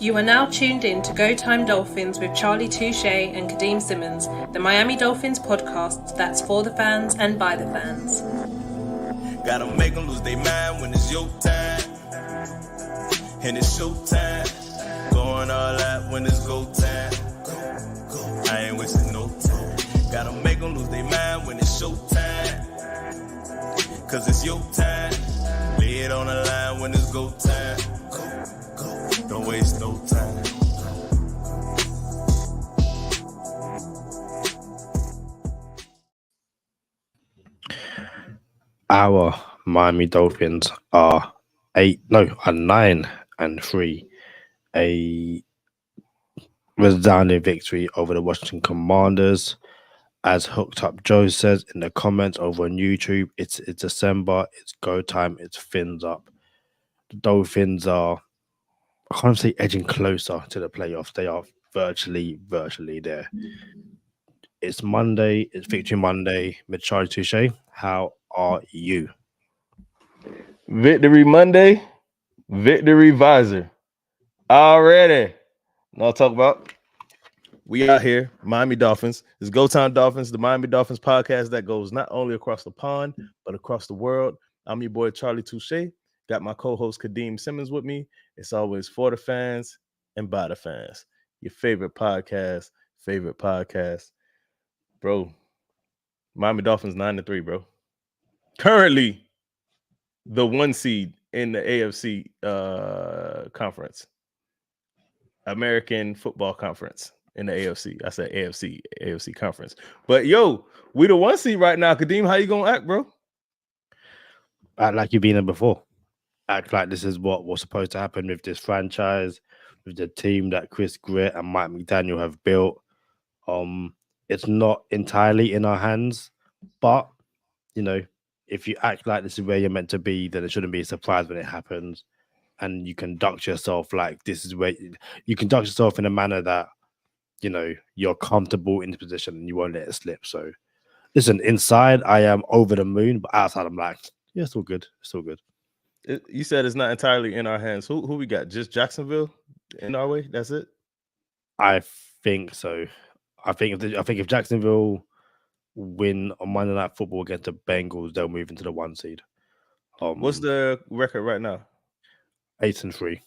You are now tuned in to Go Time Dolphins with Charlie Touche and Kadeem Simmons, the Miami Dolphins podcast that's for the fans and by the fans. Gotta make them lose their mind when it's your time. And it's showtime. Going all out when it's go time. I ain't wasting no time. Gotta make them lose their mind when it's showtime. Cause it's your time. Lay it on the line when it's go time. Don't waste no time. Our Miami Dolphins are 9-3. A resounding victory over the Washington Commanders. As Hooked Up Joe says in the comments over on YouTube, it's December, it's go time, it's fins up. The Dolphins are, I can't say edging closer to the playoffs. They are virtually there. It's Monday, it's Victory Monday with Charlie Touche. How are you? Victory Monday, Victory Visor. Already. I'll talk about. We out here, Miami Dolphins. It's Go Time Dolphins, the Miami Dolphins podcast that goes not only across the pond, but across the world. I'm your boy, Charlie Touche. Got my co-host, Kadeem Simmons, with me. It's always for the fans and by the fans. Your favorite podcast. Bro, Miami Dolphins 9-3, bro. Currently, the 1 seed in the AFC conference. American Football Conference. In the AFC. I said AFC conference. But yo, we the 1 seed right now. Kadeem, how you gonna act, bro? Act like you've been there before. Act like this is what was supposed to happen with this franchise, with the team that Chris Gritt and Mike McDaniel have built. It's not entirely in our hands, but you know, if you act like this is where you're meant to be, then it shouldn't be a surprise when it happens. And you conduct yourself like this is where you conduct yourself in a manner that you know you're comfortable in the position and you won't let it slip. So listen, inside I am over the moon, but outside I'm like, yeah, it's all good. You said it's not entirely in our hands. Who we got? Just Jacksonville in our way? That's it? I think so. I think if Jacksonville win on Monday Night Football against the Bengals, they'll move into the 1 seed. What's the record right now? 8-3.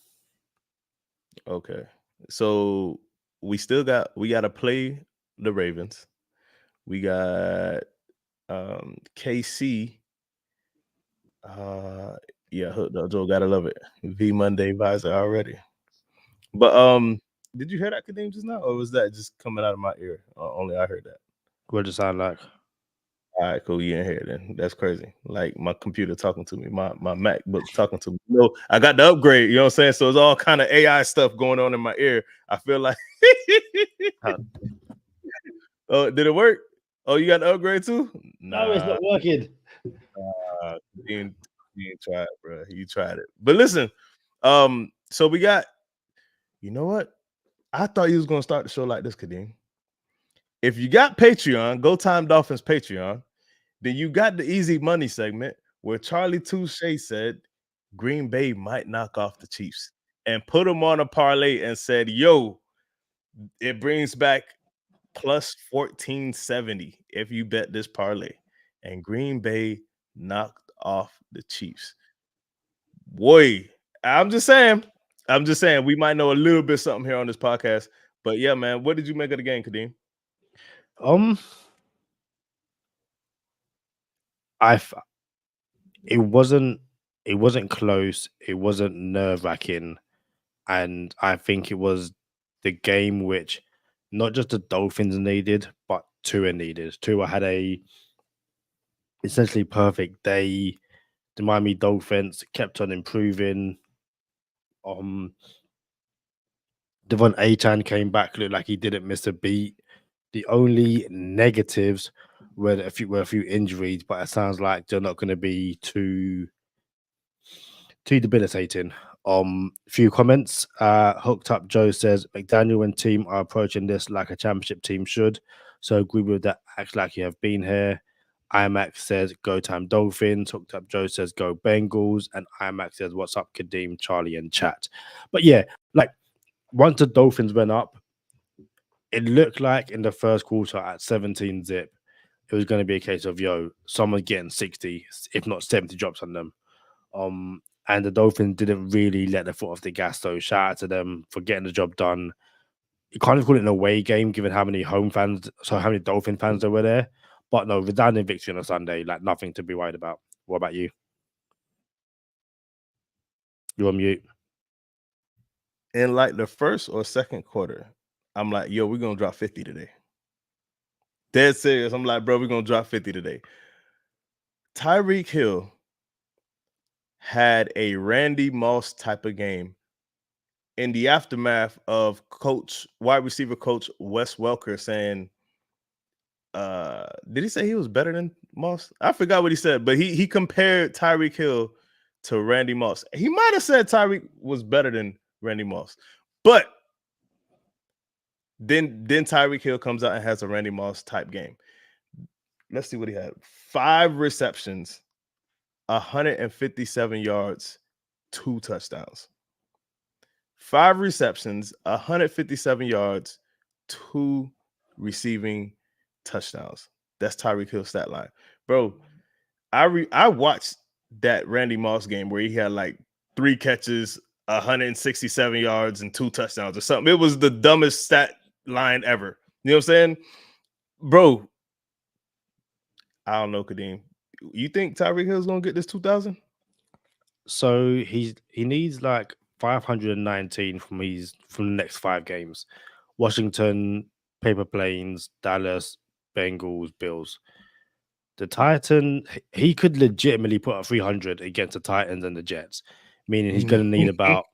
Okay. So we got to play the Ravens. We got KC. Yeah, Joe, gotta love it. V Monday visor already. But did you hear that, Kadeem, just now, or was that just coming out of my ear? Only I heard that. What does it sound like? All right, cool. You ain't hear it then. That's crazy. Like my computer talking to me, my MacBook talking to me. You know, I got the upgrade, you know what I'm saying? So it's all kind of AI stuff going on in my ear. I feel like oh, did it work? Oh, you got the upgrade too? No, it's not working. You didn't try it, bro. You tried it. But listen, so we got, you know what? I thought you was gonna start the show like this, Kadeem. If you got Patreon, Go Time Dolphins Patreon, then you got the easy money segment where Charlie Touche said Green Bay might knock off the Chiefs and put them on a parlay and said, yo, it brings back plus 1470 if you bet this parlay. And Green Bay knocked off the Chiefs. Boy, I'm just saying we might know a little bit something here on this podcast. But yeah, man, what did you make of the game, Kadeem? It wasn't close, it wasn't nerve-wracking, and I think it was the game which not just the Dolphins needed, but Tua needed. Tua had a essentially perfect day. The Miami Dolphins kept on improving. Devon Achane came back, looked like he didn't miss a beat. The only negatives were a few injuries, but it sounds like they're not going to be too debilitating. Few comments. Hooked Up Joe says McDaniel and team are approaching this like a championship team should. So agree with that. Act like you have been here. IMAX says go time Dolphins. Hooked Up Joe says go Bengals, and IMAX says what's up Kadeem, Charlie, and chat. But yeah, like once the Dolphins went up, it looked like in the first quarter at 17 zip, it was going to be a case of someone getting 60, if not 70 drops on them. And the Dolphins didn't really let their foot off the gas. So shout out to them for getting the job done. You can't even call it an away game, given how many how many Dolphin fans there were there. But no, resounding victory on a Sunday, like nothing to be worried about. What about you? You're on mute. In like the first or second quarter, I'm like, yo, we're gonna drop 50 today. Dead serious. I'm like, bro, we're gonna drop 50 today. Tyreek Hill had a Randy Moss type of game in the aftermath of wide receiver coach Wes Welker saying, did he say he was better than Moss? I forgot what he said, but he compared Tyreek Hill to Randy Moss. He might have said Tyreek was better than Randy Moss, but then Tyreek Hill comes out and has a Randy Moss type game. Let's see what he had. 5 receptions, 157 yards, 2 touchdowns. 5 receptions, 157 yards, 2 receiving touchdowns. That's Tyreek Hill's stat line. Bro, I watched that Randy Moss game where he had like 3 catches, 167 yards, and 2 touchdowns or something. It was the dumbest stat line ever. You know what I'm saying? Bro, I don't know, Kadeem. You think Tyreek Hill's gonna get this 2,000? So he needs like 519 from the next 5 games. Washington, Paper Planes, Dallas, Bengals, Bills. The Titan, he could legitimately put up 300 against the Titans and the Jets, meaning he's going to need about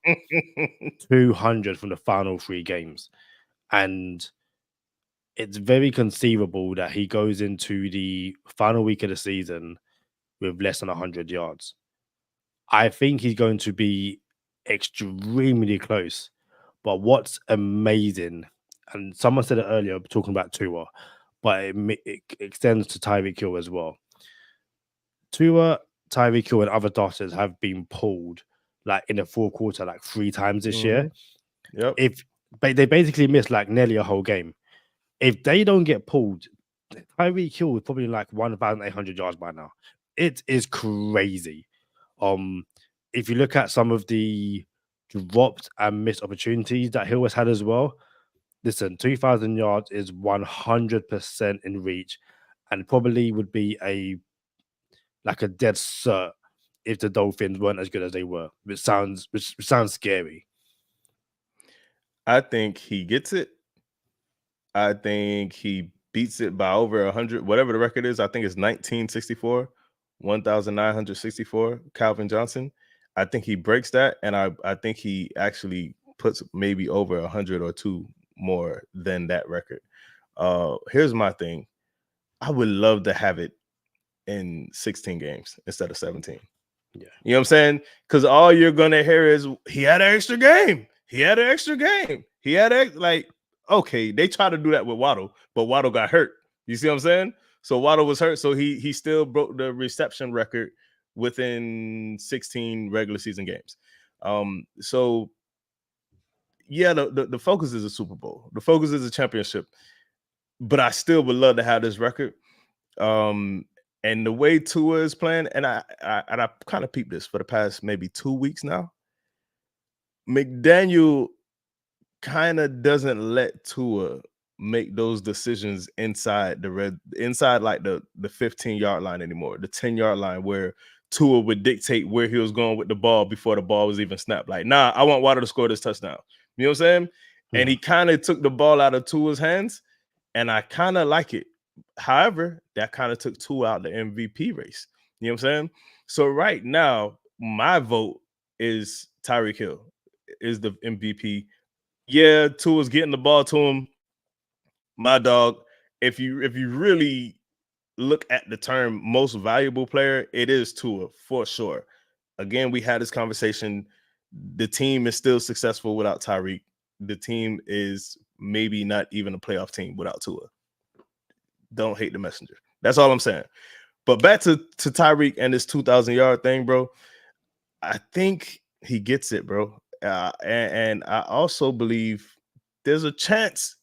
200 from the final 3 games. And it's very conceivable that he goes into the final week of the season with less than 100 yards. I think he's going to be extremely close. But what's amazing, and someone said it earlier, talking about Tua, but it extends to Tyreek Hill as well. Tua, Tyreek Hill, and other doctors have been pulled like in the fourth quarter like 3 times this year. Yep. If they basically missed like nearly a whole game. If they don't get pulled, Tyreek Hill is probably like 1,800 yards by now. It is crazy. If you look at some of the dropped and missed opportunities that Hill has had as well, listen, 2,000 yards is 100% in reach, and probably would be a dead cert if the Dolphins weren't as good as they were. Which sounds scary. I think he gets it. I think he beats it by over 100, whatever the record is. I think it's 1964, 1,964, Calvin Johnson. I think he breaks that, and I think he actually puts maybe over 100 or 2 more than that record. Here's my thing. I would love to have it in 16 games instead of 17. Yeah. You know what I'm saying? Because all you're going to hear is, he had an extra game. He had an extra game. He had okay, they tried to do that with Waddle, but Waddle got hurt. You see what I'm saying? So Waddle was hurt, so he still broke the reception record within 16 regular season games. So yeah, the focus is a Super Bowl. The focus is a championship. But I still would love to have this record. And the way Tua is playing, and I kind of peeped this for the past maybe 2 weeks now. McDaniel kind of doesn't let Tua make those decisions inside like the 15-yard line anymore, the 10-yard line, where Tua would dictate where he was going with the ball before the ball was even snapped. Like, nah, I want Waddle to score this touchdown. You know what I'm saying? Yeah. And he kind of took the ball out of Tua's hands, and I kind of like it. However, that kind of took Tua out the MVP race. You know what I'm saying? So right now, my vote is Tyreek Hill is the MVP. Yeah, Tua's getting the ball to him. My dog, if you really look at the term most valuable player, it is Tua for sure. Again, we had this conversation. The team is still successful without Tyreek. The team is maybe not even a playoff team without Tua. Don't hate the messenger. That's all I'm saying. But back to Tyreek and this 2,000-yard thing, bro. I think he gets it, bro. And I also believe there's a chance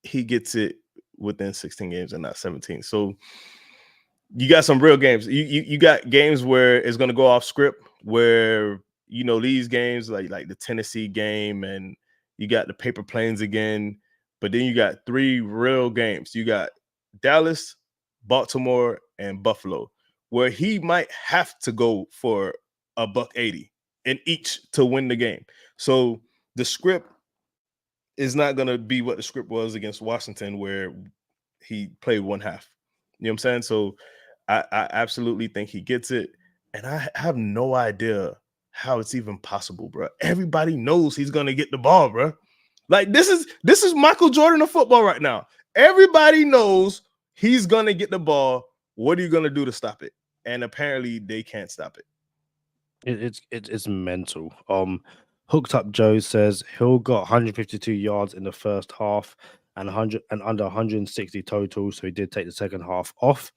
he gets it within 16 games and not 17. So you got some real games. You got games where it's going to go off script, where these games like the Tennessee game, and you got the paper planes again. But then you got 3 real games. You got Dallas, Baltimore, and Buffalo, where he might have to go for $180 in each to win the game. So the script is not going to be what the script was against Washington, where he played one half. You know what I'm saying? So I absolutely think he gets it. And I have no idea how it's even possible, bro. Everybody knows he's going to get the ball, bro. Like this is Michael Jordan of football right now. Everybody knows he's going to get the ball. What are you going to do to stop it? And apparently they can't stop it. It's mental. Hooked Up Joe says Hill got 152 yards in the first half and 100 and under 160 total, so he did take the second half off.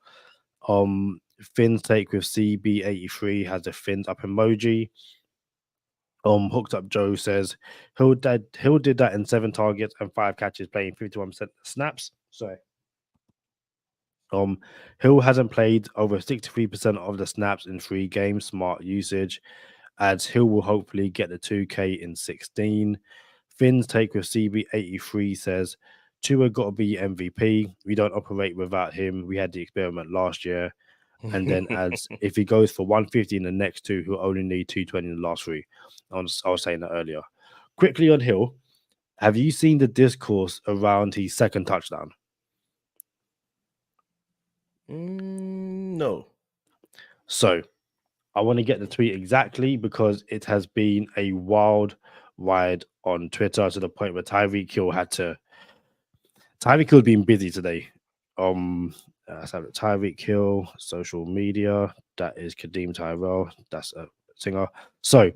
Finn's take with CB83 has a fins up emoji. Hooked Up Joe says Hill did that in 7 targets and 5 catches, playing 51% snaps. Sorry. Hill hasn't played over 63% of the snaps in 3 games. Smart usage, as Hill will hopefully get the 2K in 16. Finn's take with CB83 says Tua got to be MVP. We don't operate without him. We had the experiment last year. And then adds, if he goes for 150 in the next 2, he'll only need 220 in the last 3. I was saying that earlier. Quickly on Hill, have you seen the discourse around his second touchdown? No. So I want to get the tweet exactly because it has been a wild ride on Twitter to the point where Tyreek Hill's been busy today. Let's have it. Tyreek Hill, social media. That is Kadeem Tyrell. That's a singer. So,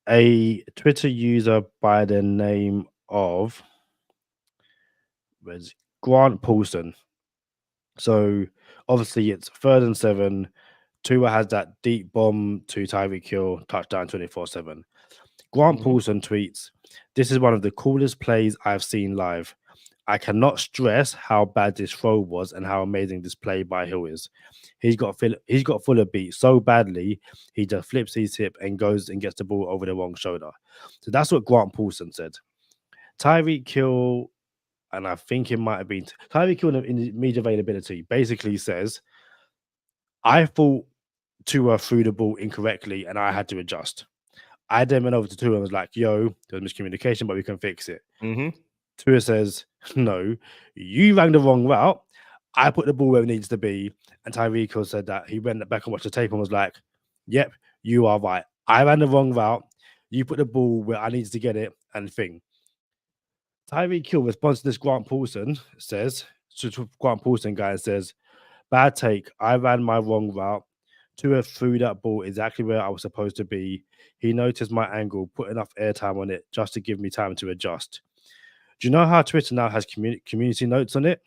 a Twitter user by the name of Grant Paulson. So, obviously, it's 3rd and 7. Tua has that deep bomb to Tyreek Hill, touchdown 24/7. Grant Paulson tweets, "This is one of the coolest plays I've seen live. I cannot stress how bad this throw was and how amazing this play by Hill is. He's got Fuller beat so badly, he just flips his hip and goes and gets the ball over the wrong shoulder." So that's what Grant Paulson said. Tyreek Hill, and I think it might have been Tyreek Hill in the media availability, basically says, "I thought Tua threw the ball incorrectly and I had to adjust. I then went over to Tua and was like, yo, there's miscommunication, but we can fix it." Tua says, "No, you ran the wrong route. I put the ball where it needs to be." And Tyreek Hill said that he went back and watched the tape and was like, "Yep, you are right. I ran the wrong route. You put the ball where I needed to get it." And thing. Tyreek Hill responds to this Grant Paulson guy says, "Bad take. I ran my wrong route. Tua threw that ball exactly where I was supposed to be. He noticed my angle, put enough airtime on it just to give me time to adjust." Do you know how Twitter now has community notes on it?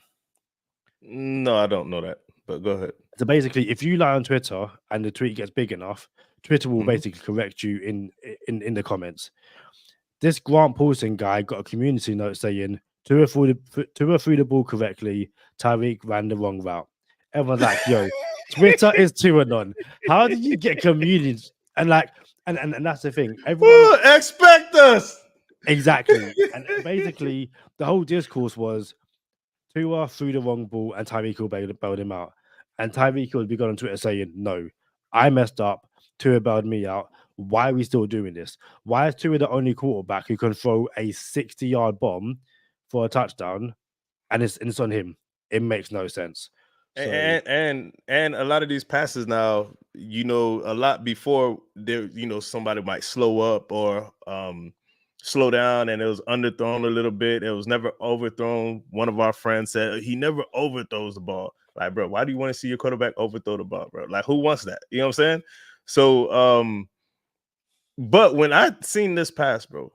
No, I don't know that, but go ahead. So basically, if you lie on Twitter and the tweet gets big enough, Twitter will basically correct you in the comments. This Grant Paulson guy got a community note saying, Tua threw the ball correctly, Tyreek ran the wrong route. Everyone's like, yo, Twitter is QAnon. How did you get community? And that's the thing. Everyone expect us. Exactly. And basically, the whole discourse was Tua threw the wrong ball and Tyreek Hill bailed him out. And Tyreek Hill would be going on Twitter saying, "No, I messed up. Tua bailed me out. Why are we still doing this? Why is Tua the only quarterback who can throw a 60-yard bomb for a touchdown and it's on him?" It makes no sense. So, and a lot of these passes now, a lot before there, somebody might slow up or slow down, and it was underthrown a little bit. It was never overthrown. One of our friends said he never overthrows the ball. Like, bro, why do you want to see your quarterback overthrow the ball, bro? Like, who wants that? You know what I'm saying? So, but when I seen this pass, bro,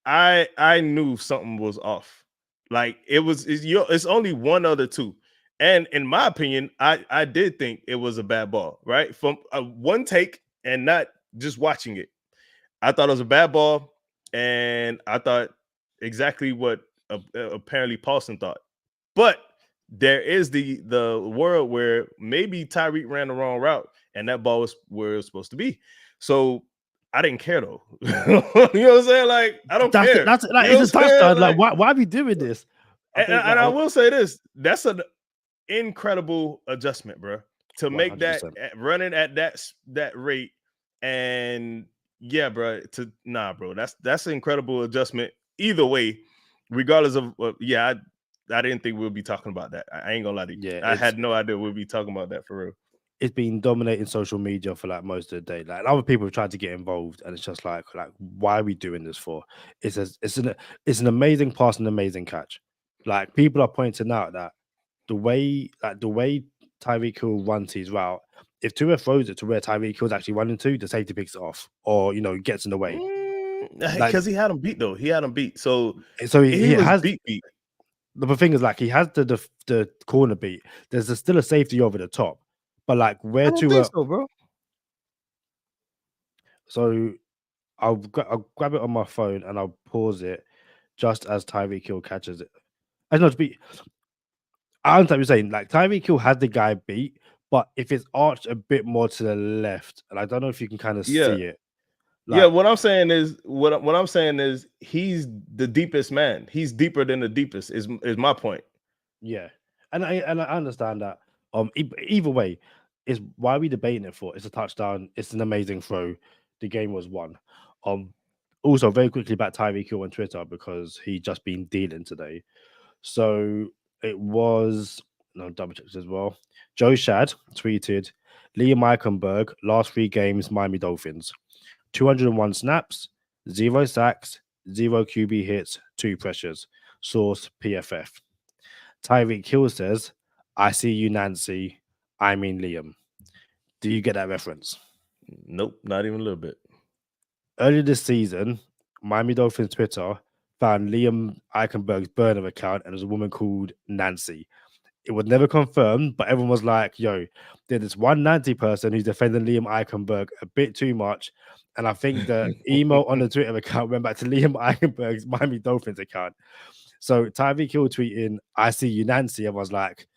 I knew something was off. Like it's only one other two. And in my opinion, I did think it was a bad ball, right? From one take and not just watching it. I thought it was a bad ball, and I thought exactly what apparently Paulson thought. But there is the world where maybe Tyreek ran the wrong route, and that ball was where it was supposed to be. So I didn't care though. You know what I'm saying? Like I don't That's care. it. That's it. Like You know it's a what I'm saying? touchdown. Like why are we doing this? I think And I will say this: that's an incredible adjustment, bro, to make that 100%. running at that rate. And yeah, bro, bro, that's an incredible adjustment either way, regardless of I didn't think we'll be talking about that. I ain't gonna lie to you. Yeah, I had no idea we'll be talking about that for real. it's been dominating social media for like most of the day. Like other people have tried to get involved, and it's just like why are we doing this for? It's an amazing pass and amazing catch. Like people are pointing out that the way Tyreek Hill runs his route, if Tua throws it to where Tyreek Hill's actually running to, the safety picks it off or gets in the way. Like Because he had him beat though. He had him beat. So he was has beat. the thing is like he has the corner beat. There's still a safety over the top, but like I where don't to think so, bro. So I'll grab it on my phone and I'll pause it just as Tyreek Hill catches it. I know to be. I understand what you're saying. Like Tyreek Hill has the guy beat, but if it's arched a bit more to the left, and I don't know if you can kind of Yeah. see it. Yeah, what I'm saying is he's the deepest man. He's deeper than the deepest. Is my point. Yeah, and I understand that. Either way, is why are we debating it for? It's a touchdown. It's an amazing throw. The game was won. Also very quickly about Tyreek Hill on Twitter because he just been dealing today. So it was double checks as well. Joe Shad tweeted Liam Eichenberg, last 3 games, Miami Dolphins. 201 snaps, 0 sacks, 0 QB hits, 2 pressures. Source PFF. Tyreek Hill says, I see you, Nancy. I mean Liam. Do you get that reference? Nope, not even a little bit. Earlier this season, Miami Dolphins Twitter found Liam Eichenberg's burner account and there's a woman called Nancy. It was never confirmed, but everyone was like, yo, there's this one Nancy person who's defending Liam Eichenberg a bit too much. And I think the email on the Twitter account went back to Liam Eichenberg's Miami Dolphins account. So Tyreek Hill tweeting, I see you, Nancy. And was like,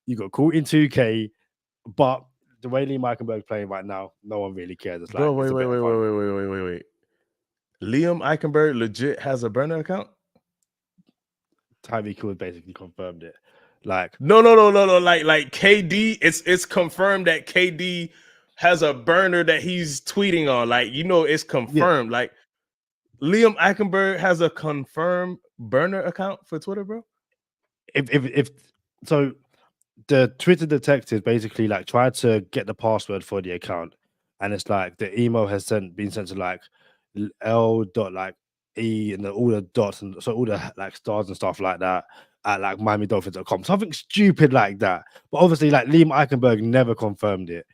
you got caught in 2K, but the way Liam Eichenberg's playing right now, no one really cares. It's Bro, like, wait. Liam Eichenberg legit has a burner account? Tyreek Hill basically confirmed it. Like, no. Like KD, it's confirmed that KD has a burner that he's tweeting on. Like, it's confirmed. Yeah. Like, Liam Eichenberg has a confirmed burner account for Twitter, bro. If so, the Twitter detective basically like tried to get the password for the account, and it's like the email has been sent to like L dot like E and all the dots and so all the like stars and stuff like that at like MiamiDolphins.com. Something stupid like that. But obviously, like Liam Eichenberg never confirmed it.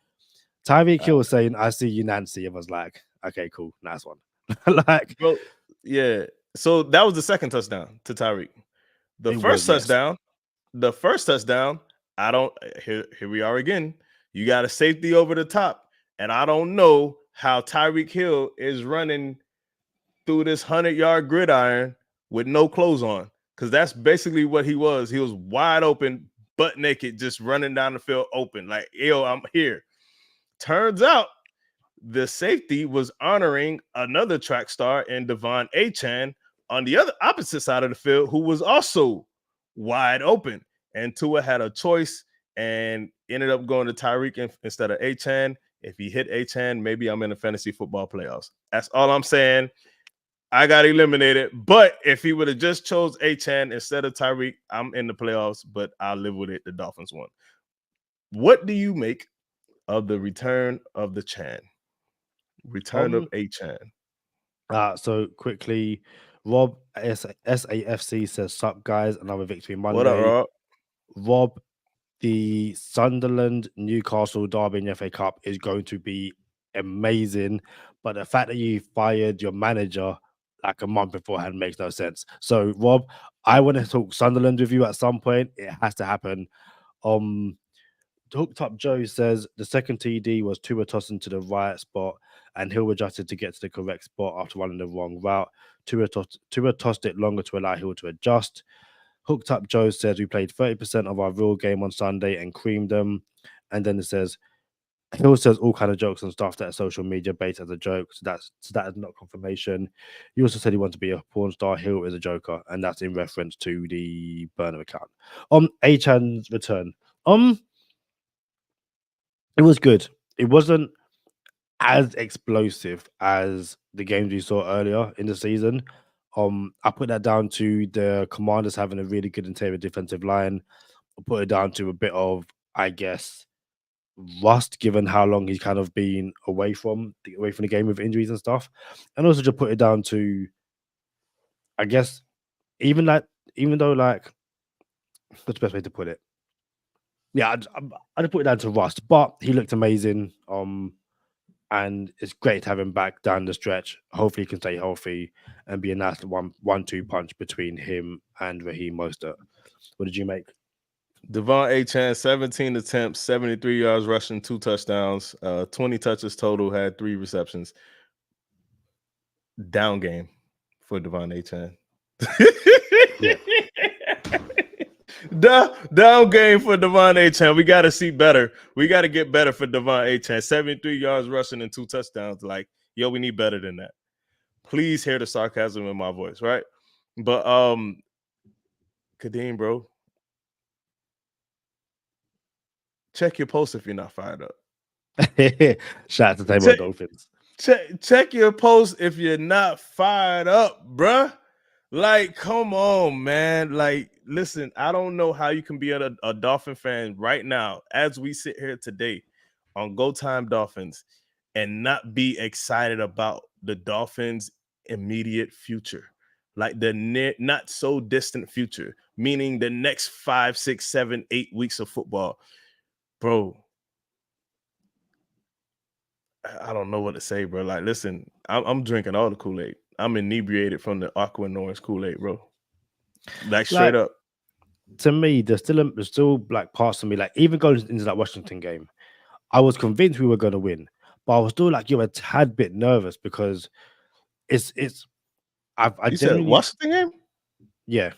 Tyreek Hill was saying, I see you, Nancy. I was like, okay, cool, nice one. Like, bro, yeah. So that was the second touchdown to Tyreek. The first touchdown, I don't here we are again. You got a safety over the top, and I don't know how Tyreek Hill is running through this 100-yard gridiron with no clothes on, because that's basically what he was. He was wide open, butt naked, just running down the field open, like, yo, I'm here. Turns out the safety was honoring another track star in Devon Achane on the other opposite side of the field, who was also wide open. And Tua had a choice and ended up going to Tyreek instead of Achane. If he hit Achane, maybe I'm in the fantasy football playoffs. That's all I'm saying. I got eliminated. But if he would have just chose Achane instead of Tyreek, I'm in the playoffs, but I'll live with it. The Dolphins won. What do you make of the return of the Chan? Return of Achane. So quickly, Rob SAFC says, sup guys, another victory Monday. What up, Rob? The Sunderland Newcastle derby in the FA Cup is going to be amazing, but the fact that you fired your manager like a month beforehand makes no sense. So, Rob, I want to talk Sunderland with you at some point. It has to happen. Hooked Up Joe says the second TD was Tua tossing to the right spot and Hill adjusted to get to the correct spot after running the wrong route. Tua tossed it longer to allow Hill to adjust. Hooked Up Joe says we played 30% of our real game on Sunday and creamed them. And then it says Hill says all kind of jokes and stuff that are social media based as a joke. So that is not confirmation. He also said he wants to be a porn star. Hill is a joker, and that's in reference to the burner account. Achan's return. It was good. It wasn't as explosive as the games we saw earlier in the season. I put that down to the Commanders having a really good interior defensive line. I put it down to a bit of, I guess, rust, given how long he's kind of been away from the game with injuries and stuff, and also just put it down to, I guess, even though like, what's the best way to put it? Yeah, I'd put it down to rust, but he looked amazing. And it's great to have him back down the stretch. Hopefully, he can stay healthy and be a nice one-two punch between him and Raheem Mostert. What did you make? Devon Achane, 17 attempts, 73 yards rushing, 2 touchdowns, 20 touches total, had 3 receptions. Down game for Devon Achane. Yeah. Down game for Devon Achane. We got to see better. We got to get better for Devon Achane. 73 yards rushing and 2 touchdowns. Like, yo, we need better than that. Please hear the sarcasm in my voice, right? But Kadeem, bro, check your post if you're not fired up. Shout out to Table Dolphins. Check your post if you're not fired up, bruh. Like, come on, man. Like, listen, I don't know how you can be a Dolphin fan right now as we sit here today on Go Time Dolphins and not be excited about the Dolphins' immediate future, like the not so distant future, meaning the next 5, 6, 7, 8 weeks of football. Bro, I don't know what to say, bro. Like, listen, I'm drinking all the Kool-Aid. I'm inebriated from the aqua and orange Kool-Aid, bro. Like, straight up. To me, there's still like parts of me, like even going into that Washington game, I was convinced we were going to win, but I was still like, you're a tad bit nervous because you said Washington game? Yeah.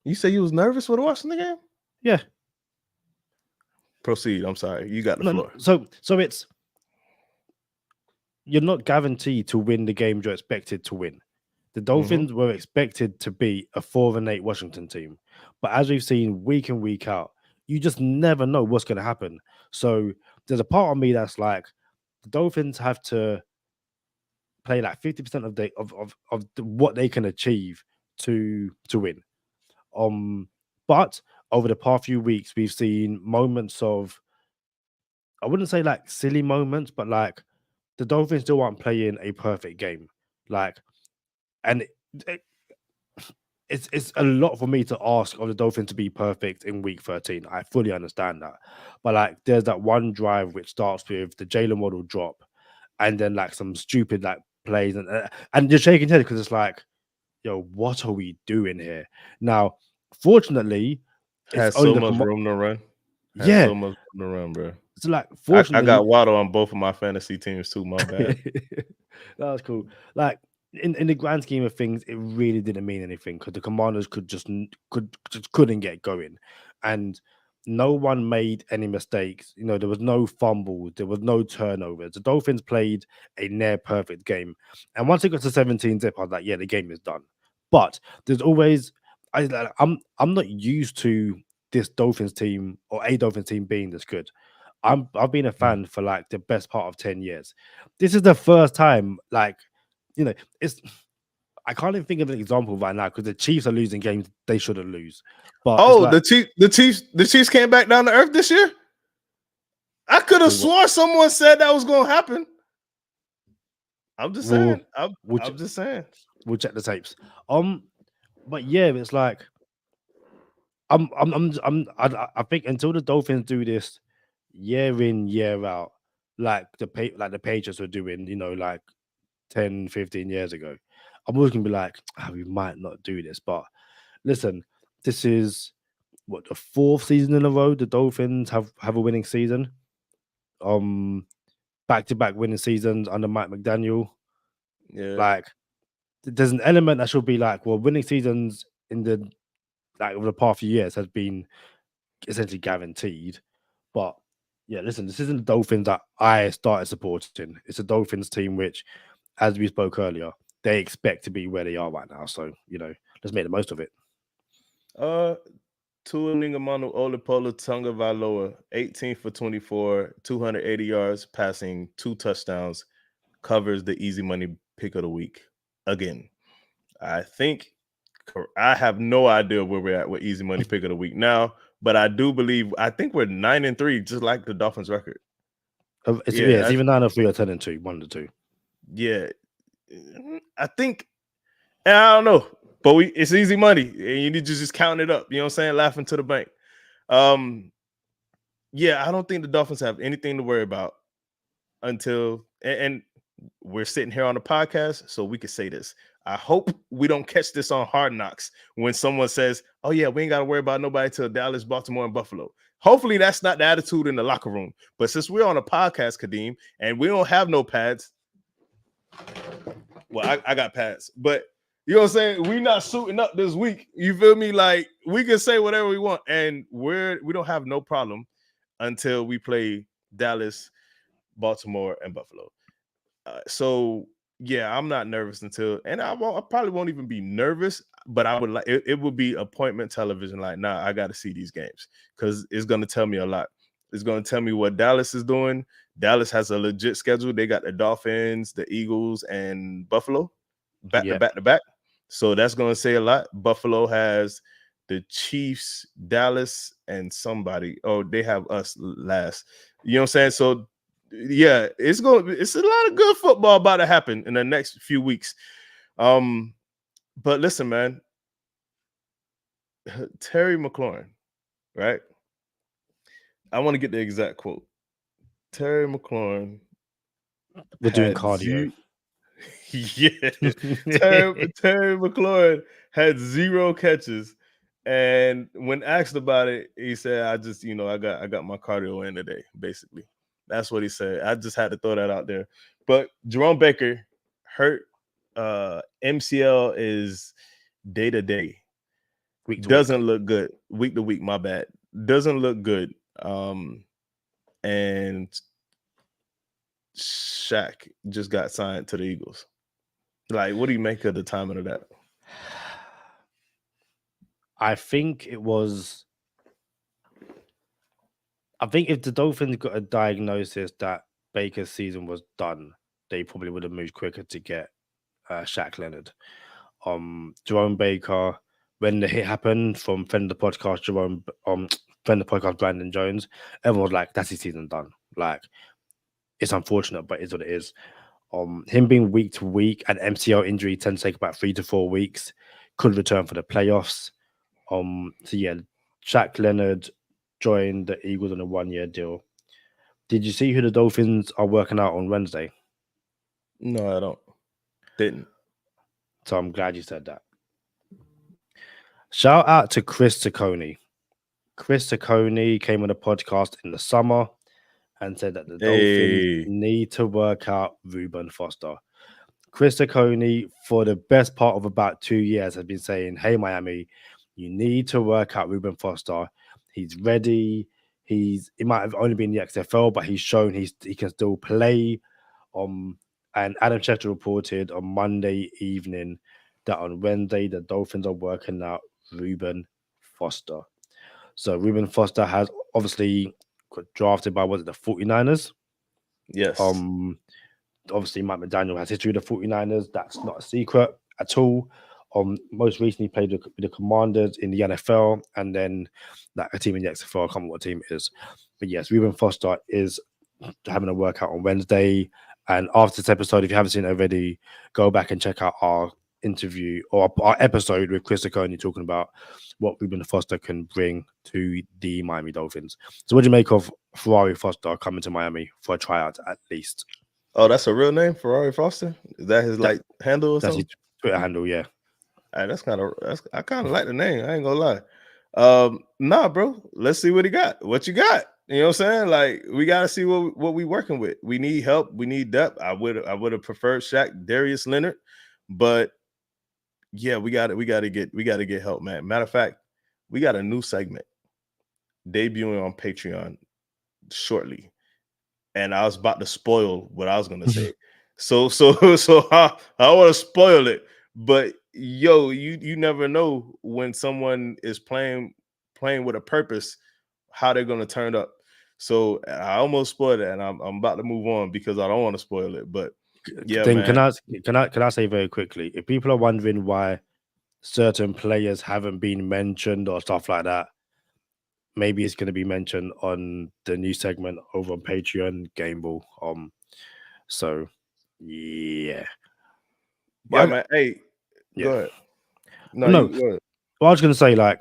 You say you was nervous for the Washington game? Yeah. Proceed. I'm sorry. You got the floor. So it's, you're not guaranteed to win the games you're expected to win. The Dolphins were expected to be a 4-8 Washington team, but as we've seen week in, week out, you just never know what's going to happen. So there's a part of me that's like, the Dolphins have to play like 50% of what they can achieve to win. But over the past few weeks, we've seen moments of, I wouldn't say like silly moments, but like the Dolphins still aren't playing a perfect game. Like, and it's a lot for me to ask of the Dolphins to be perfect in week 13. I fully understand that. But like, there's that one drive which starts with the Jalen Waddle drop and then like some stupid like plays and you're shaking your head because it's like, yo, what are we doing here? Now, fortunately, has so much room to run. Yeah, so much room to run, bro. So like, fortunately, I got Waddle on both of my fantasy teams too. My bad. That was cool. Like in the grand scheme of things, it really didn't mean anything because the Commanders couldn't get going, and no one made any mistakes. You know, there was no fumbles, there was no turnovers. The Dolphins played a near perfect game, and once it got to 17-zip, I was like, yeah, the game is done. But there's always, I'm not used to this Dolphins team or a Dolphins team being this good. I've been a fan for like the best part of 10 years. This is the first time, like, you know, I can't even think of an example right now because the Chiefs are losing games they shouldn't lose. But like, the Chiefs came back down to earth this year. I could have sworn someone said that was going to happen. I'm just saying. I'm just saying. We'll check the tapes. But yeah, it's like I think until the Dolphins do this year in, year out, like the Patriots were doing, you know, like 10, 15 years ago, I'm always gonna be like, we might not do this. But listen, this is what, the fourth season in a row the Dolphins have a winning season. Back-to-back winning seasons under Mike McDaniel. Yeah. Like, there's an element that should be like, well, winning seasons in the over the past few years has been essentially guaranteed. But yeah, listen, this isn't the Dolphins that I started supporting. It's a Dolphins team which, as we spoke earlier, they expect to be where they are right now. So, let's make the most of it. Tua Ningamanu Olapolo Tunga Valoa, 18 for 24, 280 yards, passing 2 touchdowns, covers the easy money pick of the week again. I have no idea where we're at with easy money pick of the week now, but I think we're 9-3, just like the Dolphins record. It's even 9-3 or 10-2, 1-2. Yeah, I think, and I don't know, but it's easy money, and you need to just count it up. You know what I'm saying? Laughing to the bank. Yeah, I don't think the Dolphins have anything to worry about until and we're sitting here on the podcast, so we can say this. I hope we don't catch this on Hard Knocks when someone says, "Oh yeah, we ain't got to worry about nobody till Dallas, Baltimore, and Buffalo." Hopefully, that's not the attitude in the locker room. But since we're on a podcast, Kadeem, and we don't have no pads, well, I got pads, but you know what I'm saying? We're not suiting up this week. You feel me? Like, we can say whatever we want, and we don't have no problem until we play Dallas, Baltimore, and Buffalo. So yeah, I'm not nervous until, and I probably won't even be nervous, but I would like it would be appointment television. Like, nah, I got to see these games because it's going to tell me a lot. It's going to tell me what Dallas is doing. Dallas has a legit schedule. They got the Dolphins, the Eagles, and Buffalo back to back. So that's going to say a lot. Buffalo has the Chiefs, Dallas, and somebody. Oh, they have us last. You know what I'm saying? So yeah, it's a lot of good football about to happen in the next few weeks. But listen, man, Terry McLaurin, right? I want to get the exact quote. Terry McLaurin. We're doing cardio. Yeah. Terry McLaurin had 0 catches. And when asked about it, he said, I just, I got my cardio in today, basically. That's what he said. I just had to throw that out there. But Jerome Baker hurt. MCL is day to day. Doesn't look good. Week to week, my bad. Doesn't look good. And Shaq just got signed to the Eagles. Like, what do you make of the timing of that? I think if the Dolphins got a diagnosis that Baker's season was done, they probably would have moved quicker to get Shaq Leonard. Jerome Baker, when the hit happened from friend of the podcast, friend of the podcast, Brandon Jones, everyone was like, that's his season done. Like, it's unfortunate, but it's what it is. Him being week to week, and MCL injury tends to take about 3 to 4 weeks, could return for the playoffs. So yeah, Shaq Leonard joined the Eagles on a 1-year deal. Did you see who the Dolphins are working out on Wednesday? No, I don't. Didn't. So I'm glad you said that. Shout out to Chris Ciccone. Chris Ciccone came on a podcast in the summer and said that the Dolphins need to work out Reuben Foster. Chris Ciccone, for the best part of about 2 years, has been saying, hey, Miami, you need to work out Reuben Foster. He's ready. He might have only been in the XFL, but he's shown he can still play. And Adam Schefter reported on Monday evening that on Wednesday, the Dolphins are working out Reuben Foster. So Reuben Foster has obviously got drafted by, the 49ers? Yes. Obviously, Mike McDaniel has history with the 49ers. That's not a secret at all. Most recently played with the Commanders in the NFL, and then a team in the XFL. I can't remember what team it is. But yes, Reuben Foster is having a workout on Wednesday. And after this episode, if you haven't seen it already, go back and check out our interview or our episode with Chris Ciccone talking about what Reuben Foster can bring to the Miami Dolphins. So what do you make of Ferrari Foster coming to Miami for a tryout at least? Oh, that's a real name, Ferrari Foster? Is that his handle or something? That's his Twitter handle, yeah. I kind of like the name. I ain't gonna lie. Nah, bro. Let's see what he got. What you got? You know what I'm saying? Like, we gotta see what we working with. We need help. We need depth. I would have preferred Shaq, Darius Leonard, but yeah, we gotta get help, man. Matter of fact, we got a new segment debuting on Patreon shortly, and I was about to spoil what I was gonna say. So I want to spoil it, but yo, you never know when someone is playing with a purpose, how they're gonna turn up. So I almost spoiled it, and I'm about to move on because I don't want to spoil it. But yeah, Then man. can I say very quickly, if people are wondering why certain players haven't been mentioned or stuff like that, maybe it's going to be mentioned on the new segment over on Patreon, Game Ball. So yeah, Yeah, but man. Hey, yeah, go ahead. No, no. you go ahead. Well, I was going to say, like,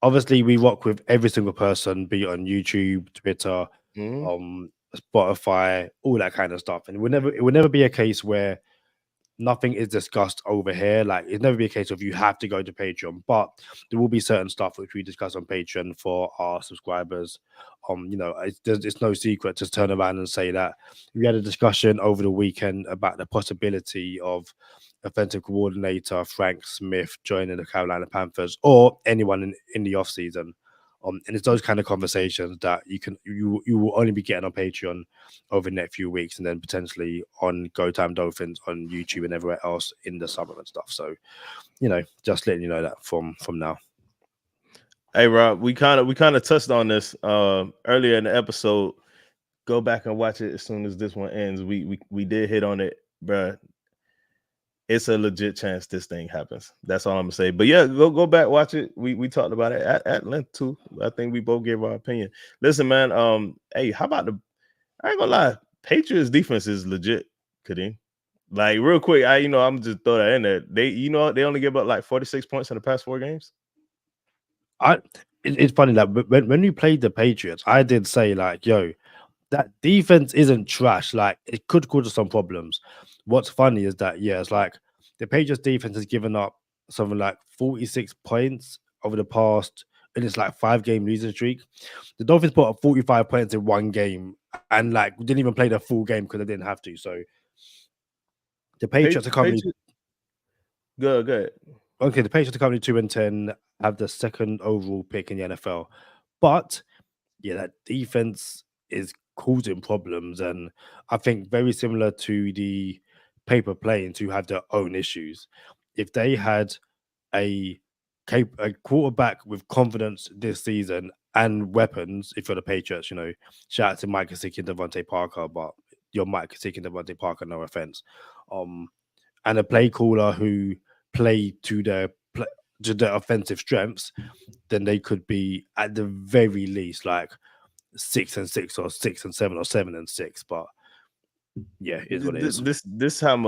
obviously we work with every single person, be it on YouTube, Twitter, Mhm. Spotify, all that kind of stuff, and it would never be a case where nothing is discussed over here. Like, it'd never be a case of you have to go to Patreon, but there will be certain stuff which we discuss on Patreon for our subscribers. It's no secret to turn around and say that we had a discussion over the weekend about the possibility of offensive coordinator Frank Smith joining the Carolina Panthers or anyone in the off season. And it's those kind of conversations that you will only be getting on Patreon over the next few weeks, and then potentially on Go Time Dolphins on YouTube and everywhere else in the summer and stuff. So, just letting you know that from now. Hey, Rob, we kind of touched on this earlier in the episode. Go back and watch it as soon as this one ends. We did hit on it, bruh. It's a legit chance this thing happens. That's all I'm gonna say. But yeah, go back, watch it. We talked about it at length too. I think we both gave our opinion. Listen, man. Hey, how about I ain't gonna lie, Patriots defense is legit, Kadeem. Like, real quick, I'm just throw that in there. They only give up like 46 points in the past 4 games. It's funny that when we played the Patriots, I did say, like, yo, that defense isn't trash. Like, it could cause some problems. What's funny is that, yeah, it's like the Patriots defense has given up something like 46 points over the past, and it's like 5-game losing streak. The Dolphins put up 45 points in one game and like didn't even play the full game because they didn't have to. So the Patriots are currently Patriots, good. okay. The Patriots are currently 2-10, have the second overall pick in the NFL, but yeah, that defense is causing problems, and I think very similar to the paper planes who have their own issues. If they had a a quarterback with confidence this season and weapons, if you're the Patriots, shout out to Mike Gesicki and Devontae Parker, but you're Mike Gesicki and Devontae Parker, no offense. And a play caller who play to their offensive strengths, then they could be at the very least like 6-6 or 6-7 or 7-6. But yeah, is what it is. This how I'm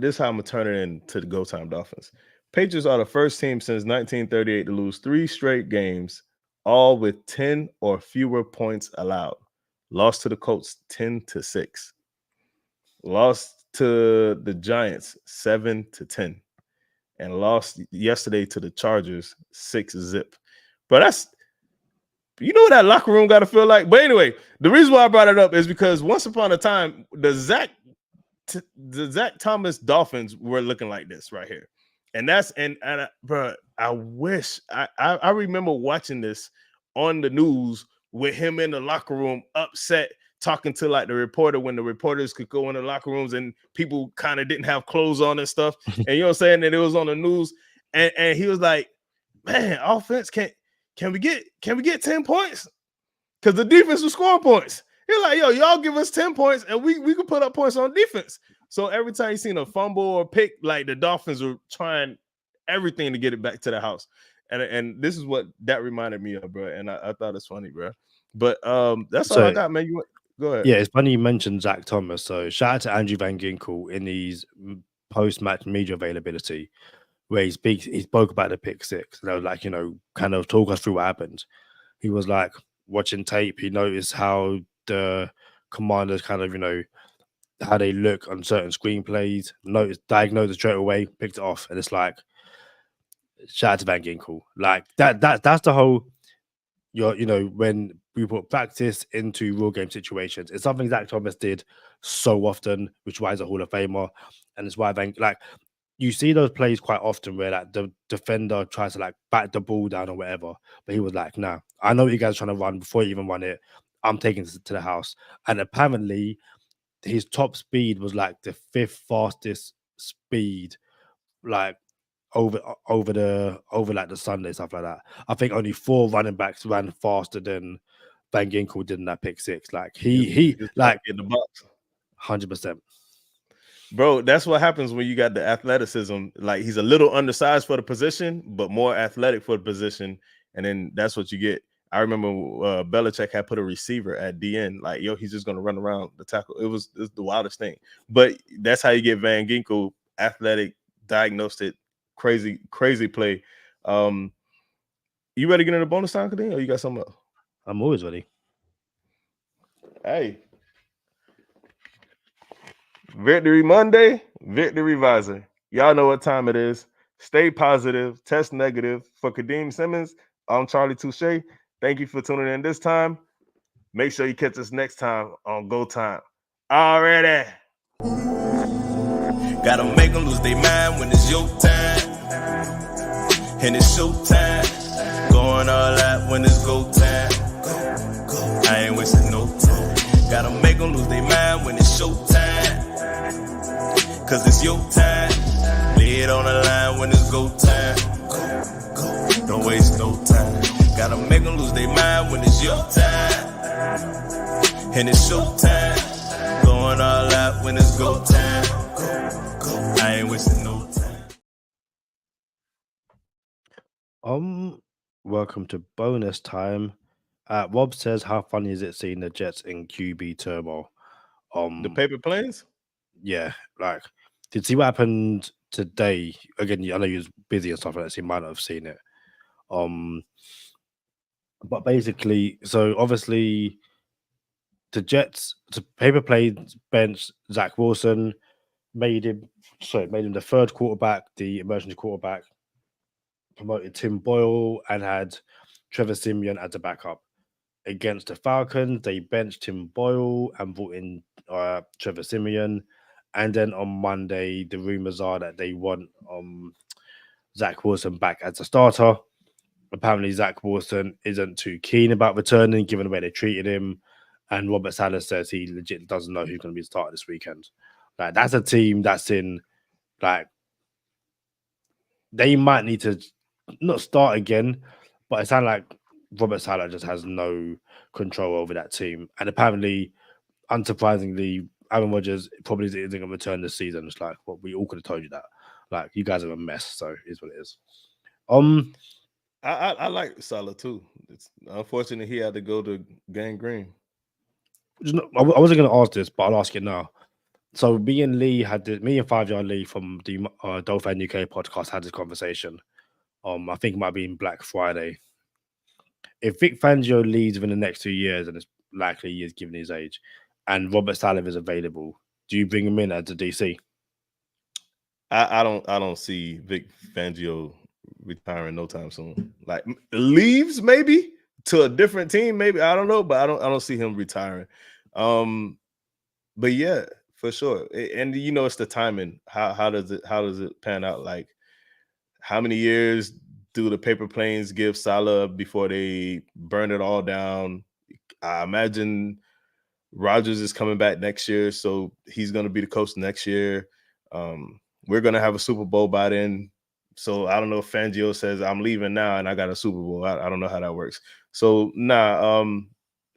this how I'm gonna turn it into the Go Time Dolphins. Patriots are the first team since 1938 to lose 3 straight games, all with 10 or fewer points allowed. Lost to the Colts 10-6. Lost to the Giants 7-10, and lost yesterday to the Chargers 6-0. But that's what that locker room got to feel like. But anyway, the reason why I brought it up is because once upon a time, the Zach Thomas Dolphins were looking like this right here. And bro, I wish I remember watching this on the news with him in the locker room upset, talking to like the reporter when the reporters could go in the locker rooms and people kind of didn't have clothes on and stuff. And you know what I'm saying? And it was on the news. And he was like, man, offense can we get 10 points? Because the defense was scoring points. He's like, yo, y'all give us 10 points and we can put up points on defense. So every time you seen a fumble or pick, like the Dolphins were trying everything to get it back to the house. And this is what that reminded me of, bro. And I thought it's funny, bro. But that's all I got, man. Go ahead. Yeah, it's funny you mentioned Zach Thomas. So shout out to Andrew Van Ginkel in his post-match media availability, where he spoke about the pick 6. And I was like, kind of talk us through what happened. He was like, watching tape, he noticed how the Commanders kind of, how they look on certain screenplays, diagnosed it straight away, picked it off. And it's like, Shout out to Van Ginkel. Like that's the whole. When we put practice into real game situations, it's something Zach Thomas did so often, which is why he's a Hall of Famer, and it's why you see those plays quite often where like the defender tries to like back the ball down or whatever, but he was like, "Nah, I know what you guys are trying to run before you even run it. I'm taking this to the house." And apparently, his top speed was like the 5th fastest speed, like over like the Sunday stuff like that. I think only 4 running backs ran faster than Van Ginkel did in that pick 6. Like he Just like in the box. 100%. Bro, that's what happens when you got the athleticism. Like he's a little undersized for the position, but more athletic for the position, and then that's what you get. I remember Belichick had put a receiver at DN, like he's just gonna run around the tackle. It was the wildest thing, but that's how you get Van Ginkel, athletic, diagnosed it, crazy play. You ready to get in the bonus time, Kadeem, or you got something else? I'm always ready. Hey. Victory Monday, Victory Visor. Y'all know what time it is. Stay positive, test negative. For Kadeem Simmons, I'm Charlie Touche. Thank you for tuning in this time. Make sure you catch us next time on Go Time. Already. Gotta make them lose their mind when it's your time. And it's show time. Going all out when it's go time. I ain't wasting no time. Gotta make them lose their mind when it's show time. Cause it's your time. Lay it on the line when it's go time. Don't waste no time. Gotta make them lose their mind when it's your time. And it's show time. Going all out when it's go time. I ain't wasting no time. Welcome to bonus time. Rob says, how funny is it seeing the Jets in QB turmoil? The paper planes? Yeah, like, did you see what happened today? Again, I know you was busy and stuff like that, so you might not have seen it. But basically, so obviously the Jets, the paper plane bench Zach Wilson, made him the 3rd quarterback, the emergency quarterback, promoted Tim Boyle, and had Trevor Siemian as a backup. Against the Falcons, they benched Tim Boyle and brought in Trevor Siemian. And then on Monday, the rumors are that they want Zach Wilson back as a starter. Apparently, Zach Wilson isn't too keen about returning, given the way they treated him. And Robert Saleh says he legit doesn't know who's going to be starting this weekend. Like, that's a team that's in, like, they might need to not start again, but it sounds like Robert Saleh just has no control over that team. And apparently, unsurprisingly, Aaron Rodgers probably isn't going to return this season. It's like, well, we all could have told you that. Like, you guys are a mess, so it is what it is. I like Saleh too. It's unfortunate he had to go to gangrene. I wasn't going to ask this, but I'll ask it now. So me and 5 Yard Lee from the Dolphin UK podcast had this conversation. I think it might be in Black Friday. If Vic Fangio leaves within the next 2 years, and it's likely he is given his age, and Robert Saleh is available, do you bring him in as a DC? I don't see Vic Fangio retiring no time soon. Like, leaves maybe to a different team, maybe, I don't know, but I don't see him retiring. But yeah, for sure. And it's the timing. How does it pan out? Like, how many years do the paper planes give Saleh before they burn it all down? I imagine Rodgers is coming back next year, so he's going to be the coach next year. We're going to have a Super Bowl by then. So I don't know if Fangio says I'm leaving now and I got a Super Bowl. I don't know how that works. So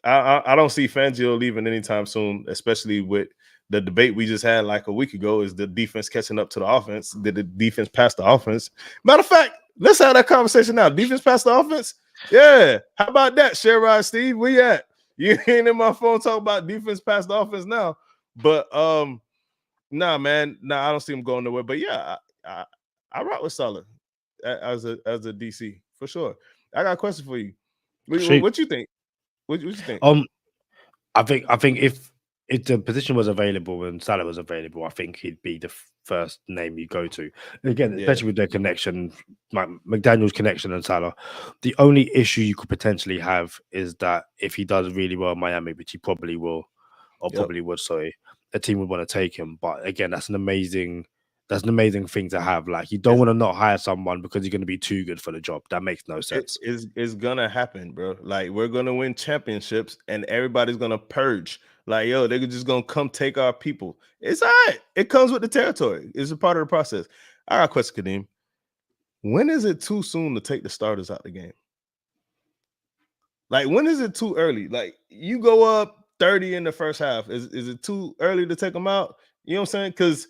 I don't see Fangio leaving anytime soon, especially with the debate we just had like a week ago. Is the defense catching up to the offense? Did the defense pass the offense? Matter of fact, let's have that conversation now. Defense pass the offense? Yeah. How about that, Sherrod Steve? Where you at? You ain't in my phone talking about defense pass the offense now. But nah, man. Nah, I don't see him going nowhere. But yeah, I rock with Saleh as a DC for sure. I got a question for you. What you think? What you think? I think if the position was available and Saleh was available, I think he'd be first name you go to. Again, Yeah. especially with their connection, McDaniel's connection and Salah. The only issue you could potentially have is that if he does really well in Miami, which he probably will, or Yep. probably would, sorry, a team would want to take him. But again, that's an amazing thing to have. Like, you don't want to not hire someone because you're going to be too good for the job. That makes no sense. It's gonna happen, bro. Like, we're gonna win championships and everybody's gonna purge. Like, yo, they're just gonna come take our people. It's all right. It comes with the territory. It's a part of the process. I got a question, Kadeem. When is it too soon to take the starters out the game? Like, when is it too early? Like, you go up 30 in the first half. Is it too early to take them out? You know what I'm saying? Because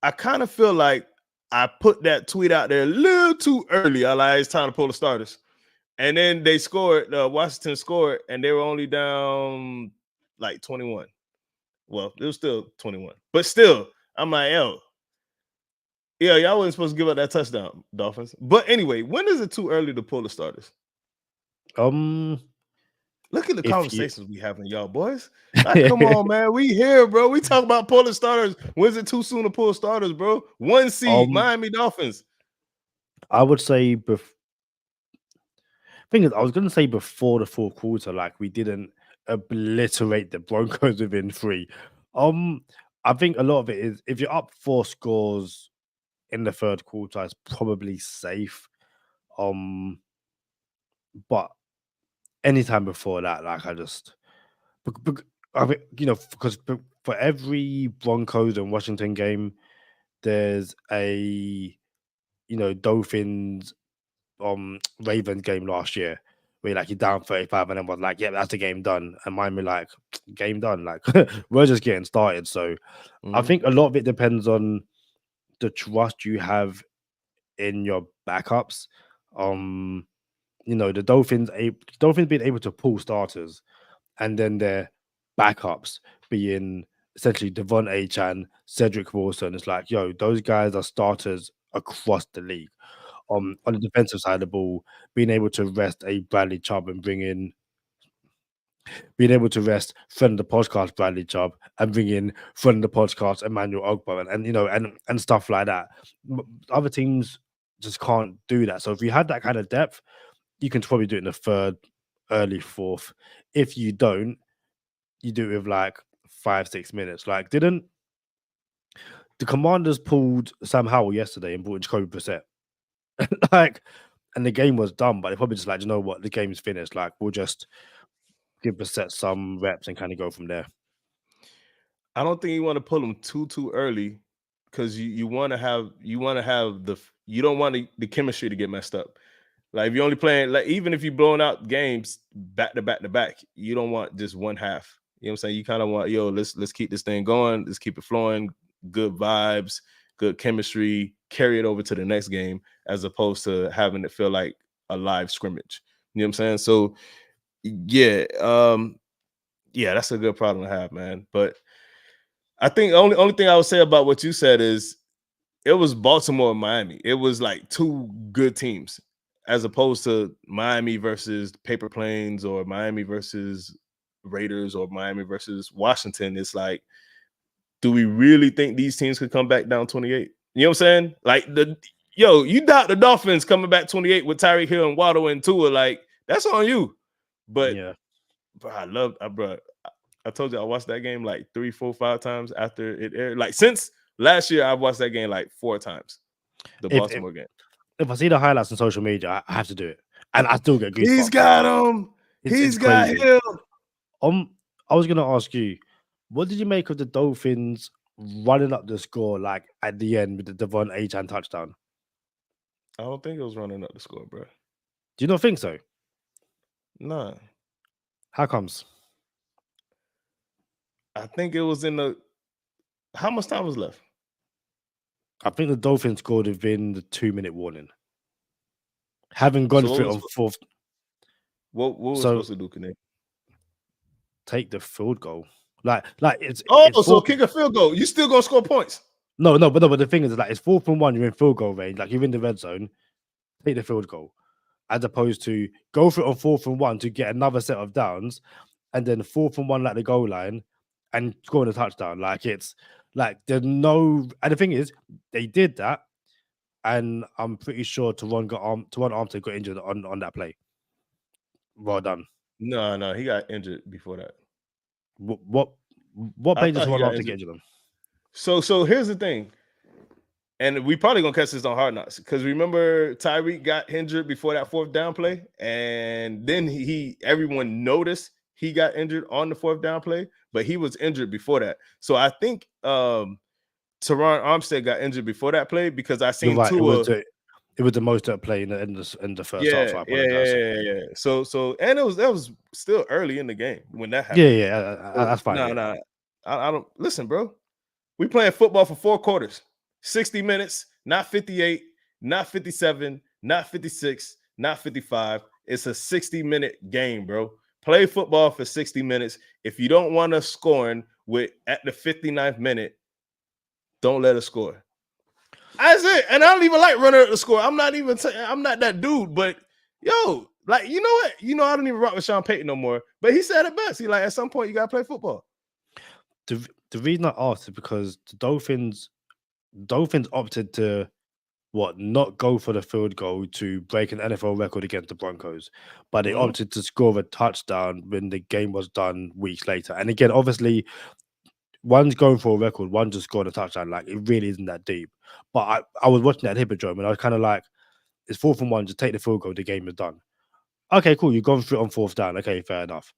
I kind of feel like I put that tweet out there a little too early. I like, it's time to pull the starters. And then they scored, Washington scored, and they were only down like 21. Well, it was still 21. But still, I'm like, yo, yeah, y'all wasn't supposed to give up that touchdown, Dolphins. But anyway, when is it too early to pull the starters? Look at the conversations we having, y'all boys. Like, come on, man. We here, bro. We talk about pulling starters. When's it too soon to pull starters, bro? 1 seed, Miami Dolphins. I would say thing is, I was going to say before the fourth quarter, like, we didn't obliterate the Broncos within 3. I think a lot of it is if you're up 4 scores in the third quarter, it's probably safe. But anytime before that, like, I think, because for every Broncos and Washington game, there's a Dolphins Ravens game last year where, like, you're down 35 and then was like, yeah, that's the game done. And mine were like, game done. Like, we're just getting started. So I think a lot of it depends on the trust you have in your backups. The Dolphins being able to pull starters and then their backups being essentially Devon Achan, Cedric Wilson. It's like, yo, those guys are starters across the league. On the defensive side of the ball, being able to rest a Bradley Chubb and being able to rest friend of the podcast Bradley Chubb and bring in friend of the podcast Emmanuel Ogba and stuff like that. Other teams just can't do that. So if you had that kind of depth, you can probably do it in the third, early fourth. If you don't, you do it with like 5-6 minutes. Like, didn't the Commanders pulled Sam Howell yesterday and brought in Jacoby Brissett? Like, and the game was done, but they probably just like, you know what, the game's finished. Like, we'll just give Brissett some reps and kind of go from there. I don't think you want to pull them too early because you want to have you don't want the chemistry to get messed up. Like, if you're only playing, like, even if you're blowing out games back to back, you don't want just one half. You know what I'm saying? You kind of want, yo, let's keep this thing going, let's keep it flowing, good vibes, good chemistry, carry it over to the next game, as opposed to having it feel like a live scrimmage. You know what I'm saying? So yeah, that's a good problem to have, man. But I think the only thing I would say about what you said is it was Baltimore and Miami. It was like 2 good teams, as opposed to Miami versus Paper Planes or Miami versus Raiders or Miami versus Washington. It's like, do we really think these teams could come back down 28? You know what I'm saying? Like, you doubt the Dolphins coming back 28 with Tyreek Hill and Waddle and Tua. Like, that's on you. But yeah, bro, I told you I watched that game like 3, 4, 5 times after it aired. Like, since last year, I've watched that game like 4 times. The Baltimore game. If I see the highlights on social media, I have to do it, and I still get goosebumps. He's got him. He's got him. I was gonna ask you, what did you make of the Dolphins running up the score like at the end with the Devon Achan touchdown? I don't think it was running up the score, bro. Do you not think so? Nah. How comes? I think it was in the. How much time was left? I think the Dolphins scored within the 2-minute warning. Having gone for it on fourth. What was supposed to do, Kane? Take the field goal. Like it's. So kick a field goal. You still gonna score points? No, but the thing is, like, it's 4th and 1. You're in field goal range. Like, you're in the red zone. Take the field goal, as opposed to go for it on 4th and 1 to get another set of downs, and then 4th and 1 at the goal line and scoring a touchdown. Like, it's Like there's no, and the thing is, they did that, and I'm pretty sure Teron Armstead got injured on that play. Well done. No, he got injured before that. What I play did thought he Teron got Armstead injured. get injured on? So here's the thing, and we probably gonna catch this on Hard Knocks because remember Tyreek got injured before that fourth down play, and then everyone noticed he got injured on the fourth down play, but he was injured before that. So I think Teron Armstead got injured before that play because I You're seen right. Tua. It was the most play in the first half. So I apologize. Yeah. So and that was still early in the game when that happened. Yeah. That's fine. No. I don't listen, bro. We playing football for 4 quarters, 60 minutes, not 58, not 57, not 56, not 55. It's a 60-minute game, bro. Play football for 60 minutes. If you don't want us scoring at the 59th minute, don't let us score. That's it. And I don't even like running up the score. I'm not that dude, but yo, like, you know what? I don't even rock with Sean Payton no more. But he said it best. He like, at some point you gotta play football. The reason I asked is because the Dolphins opted to not go for the field goal to break an NFL record against the Broncos, but they opted to score a touchdown when the game was done weeks later. And again, obviously, one's going for a record, one just scored a touchdown. Like, it really isn't that deep. But I was watching that Hippodrome and I was kind of like, it's 4th and 1, just take the field goal, the game is done. Okay, cool, you've gone through it on 4th down. Okay, fair enough.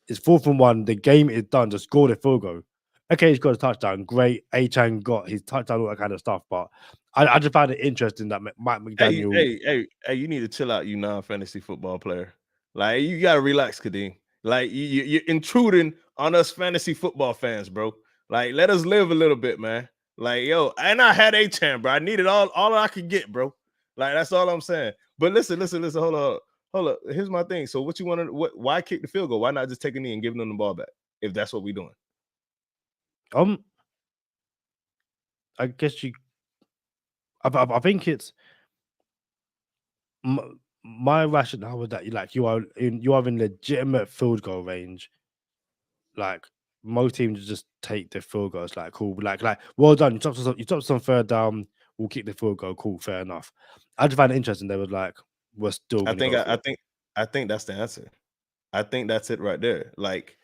It's 4th and 1, the game is done, just score the field goal. Okay, he's got a touchdown. Great. A-Chan got his touchdown, all that kind of stuff. But I just found it interesting that Mike McDaniel. Hey, you need to chill out, you non-fantasy football player. Like, you gotta relax, Kadeem. Like, you're intruding on us fantasy football fans, bro. Like, let us live a little bit, man. Like, yo, and I had A-Chan, bro. I needed all I could get, bro. Like, that's all I'm saying. But listen. Hold up. Here's my thing. So what you want to why kick the field goal? Why not just take a knee and giving them the ball back if that's what we're doing? I guess I think it's my rationale was that you are in legitimate field goal range. Like, most teams just take the field goals. Like, cool, like well done. You topped us on 3rd down. We'll kick the field goal. Cool, fair enough. I just find it interesting. They were like, we're still. I think that's the answer. I think that's it right there. Like,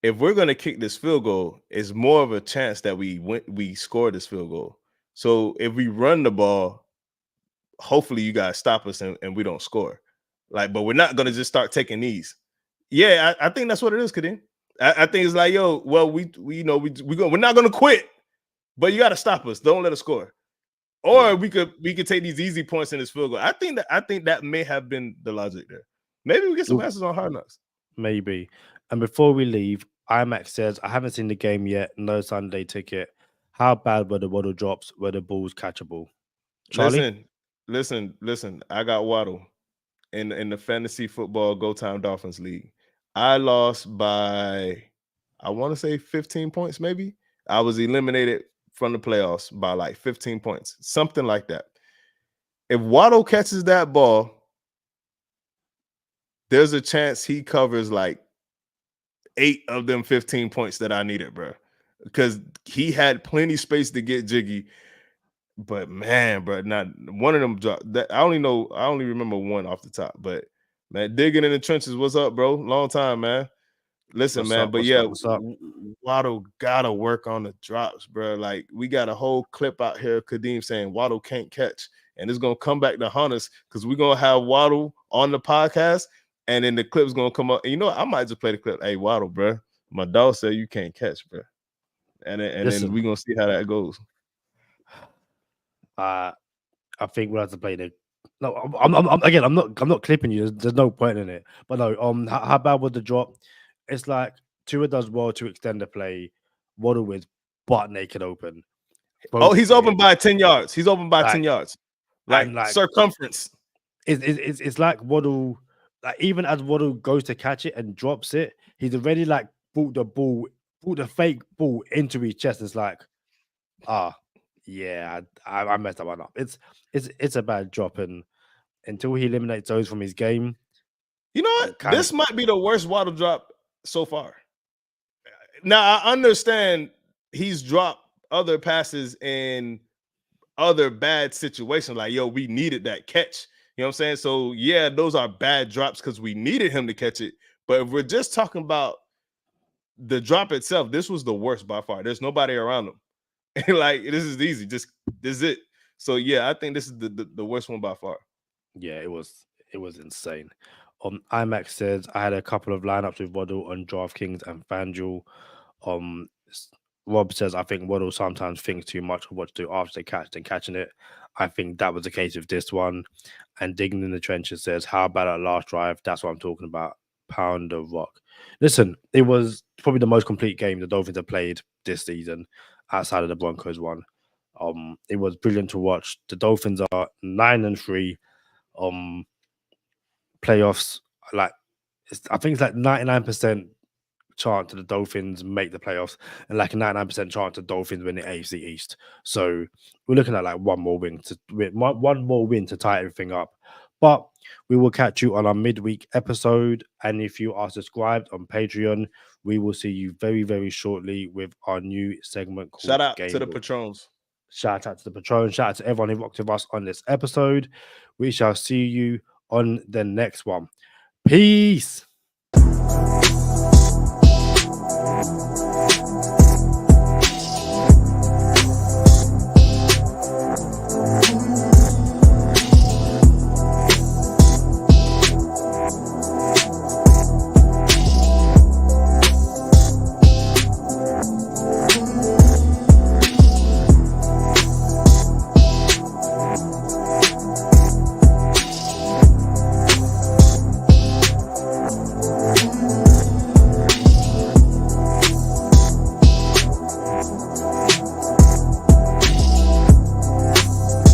if we're gonna kick this field goal, it's more of a chance that we score this field goal. So if we run the ball, hopefully you guys stop us and we don't score. Like, but we're not gonna just start taking these. Yeah, I think that's what it is, Kadeem. I think it's like, yo, well, we're not gonna quit, but you got to stop us. Don't let us score. Or we could take these easy points in this field goal. I think that may have been the logic there. Maybe we get some answers on Hard Knocks. Maybe. And before we leave, IMAX says, I haven't seen the game yet. No Sunday ticket. How bad were the Waddle drops? Were the balls catchable? Charlie? Listen. I got Waddle in the fantasy football Go Time Dolphins League. I lost by, I want to say 15 points, maybe. I was eliminated from the playoffs by like 15 points, something like that. If Waddle catches that ball, there's a chance he covers like 8 of them 15 points that I needed, bro. Because he had plenty space to get jiggy. But man, bro, not one of them dropped. That I only remember one off the top. But man, digging in the trenches, what's up, bro? Long time, man. Listen, man. But yeah, Waddle gotta work on the drops, bro. Like, we got a whole clip out here, Kadeem saying Waddle can't catch, and it's gonna come back to haunt us because we're gonna have Waddle on the podcast, and then the clip's gonna come up. And you know what? I might just play the clip. Hey, Waddle, bro, my dog said you can't catch, bro, and then we're gonna see how that goes. I think we'll have to play the. No, I'm not clipping you. There's no point in it. But no, how bad was the drop? It's like Tua does well to extend the play. Waddle with butt naked open. He's open by 10 yards. He's open by 10 yards. Like circumference. It's like Waddle. Like, even as Waddle goes to catch it and drops it, he's already like brought the fake ball into his chest. It's like, yeah, I messed that one up. It's a bad drop, and until he eliminates those from his game, you know what? This might be the worst Waddle drop so far. Now I understand he's dropped other passes in other bad situations. Like, yo, we needed that catch. You know what I'm saying? So yeah, those are bad drops because we needed him to catch it. But if we're just talking about the drop itself, this was the worst by far. There's nobody around him. And like, this is easy. Just this is it. So yeah, I think this is the worst one by far. Yeah, it was insane. IMAX says I had a couple of lineups with Waddle on DraftKings and FanDuel. Rob says I think Waddle sometimes thinks too much of what to do after the catch than catching it. I think that was the case with this one. And Digging in the Trenches says, how about that last drive? That's what I'm talking about. Pound the rock. Listen, it was probably the most complete game the Dolphins have played this season outside of the Broncos one. It was brilliant to watch. The Dolphins are 9-3. Playoffs, like I think it's like 99% chance that the Dolphins make the playoffs and like a 99% chance the Dolphins win the AFC East. So we're looking at like one more win to tie everything up. But we will catch you on our midweek episode. And if you are subscribed on Patreon, we will see you very, very shortly with our new segment called Shout out Game to the Book. Patrons. Shout out to the Patron. Shout out to everyone who rocked with us on this episode. We shall see you on the next one. Peace.